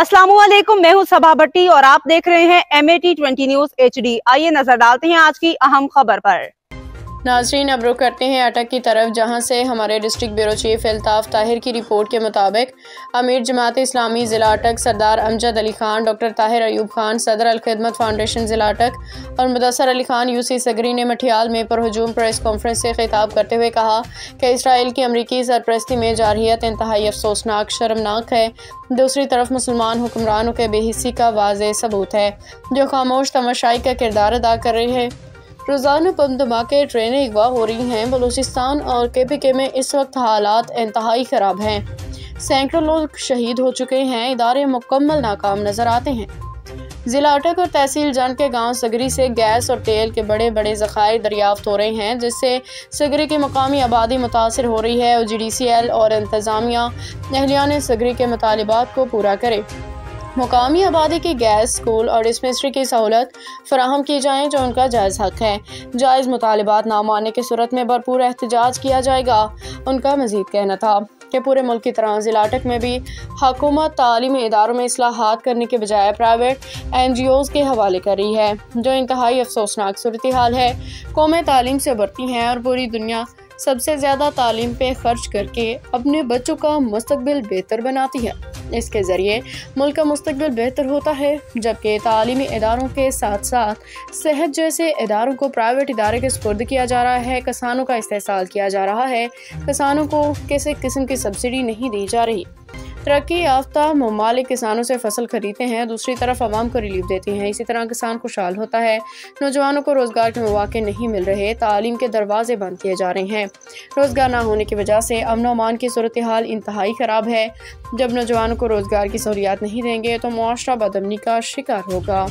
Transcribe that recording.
अस्सलामुअलैकुम, मैं हूं सबा भट्टी और आप देख रहे हैं MAT 20 न्यूज HD। आइए नजर डालते हैं आज की अहम खबर पर। नाजरीन, अब रुख करते हैं अटक की तरफ, जहां से हमारे district bureau chief Altaf Tahir की रिपोर्ट के मुताबिक अमीर जमात इस्लामी ज़िला अटक सरदार अमजद अली खान, डॉक्टर ताहिर अयूब खान, सदर अल खिदमत फाउंडेशन ज़िला अटक और मुदस्सर अली खान UC सगरी ने मठियाल में परहुजूम प्रेस कॉन्फ्रेंस से खिताब करते हुए कहा कि इसराइल की अमरीकी सरपरस्ती में जारहियत इंतहाई अफसोसनाक, शर्मनाक है। दूसरी तरफ मुसलमान हुक्मरानों के बेहिस्सी का वाज़ेह सबूत है, जो खामोश तमाशाई का किरदार अदा कर रहे हैं। रोज़ाना बम धमाके, ट्रेनें अगवा हो रही हैं। बलूचिस्तान और KPK में इस वक्त हालात इंतहाई ख़राब हैं। सैकड़ों लोग शहीद हो चुके हैं। इदारे मुकम्मल नाकाम नज़र आते हैं। ज़िला अटक और तहसील जंड के गांव सगरी से गैस और तेल के बड़े बड़े ज़खायर दरियाफ्त हो रहे हैं, जिससे सगरी की मकामी आबादी मुतासर हो रही है। GDCL और इंतज़ामिया अहलियान सगरी के मुतालिबात को पूरा करे। मुकामी आबादी की गैस, स्कूल और डिस्पेंसरी की सहूलत फराहम की जाए, जो उनका जायज़ हक है। जायज़ मुतालिबात ना मानने की सूरत में भरपूर एहतजाज किया जाएगा। उनका मज़ीद कहना था कि पूरे मुल्क की तरह ज़िला अटक में भी हुकूमत तालीमी इदारों में इस्लाहात करने के बजाय प्राइवेट NGOs के हवाले कर रही है, जो इंतहाई अफसोसनाक सूरत हाल है। कौमें तालीम से उभरती हैं और पूरी दुनिया सबसे ज़्यादा तालीम पे खर्च करके अपने बच्चों का मुस्तकबिल बेहतर बनाती है। इसके ज़रिए मुल्क का मुस्तकबिल बेहतर होता है, जबकि तालीमी इदारों के साथ साथ सेहत जैसे इदारों को प्राइवेट इदारे के सुपुर्द किया जा रहा है। किसानों का इस्तेहसाल किया जा रहा है। किसानों को किसी किस्म की सब्सिडी नहीं दी जा रही। तरक्की याफ्ता ममालिक किसानों से फसल खरीदते हैं, दूसरी तरफ आवाम को रिलीफ देती हैं। इसी तरह किसान खुशहाल होता है। नौजवानों को रोज़गार के मौके नहीं मिल रहे, तालीम के दरवाजे बंद किए जा रहे हैं। रोज़गार ना होने की वजह से अमन व अमान की सूरत हाल इंतहाई ख़राब है। जब नौजवानों को रोज़गार की सहूलियात नहीं देंगे तो मुआशरा बदअमनी का शिकार होगा।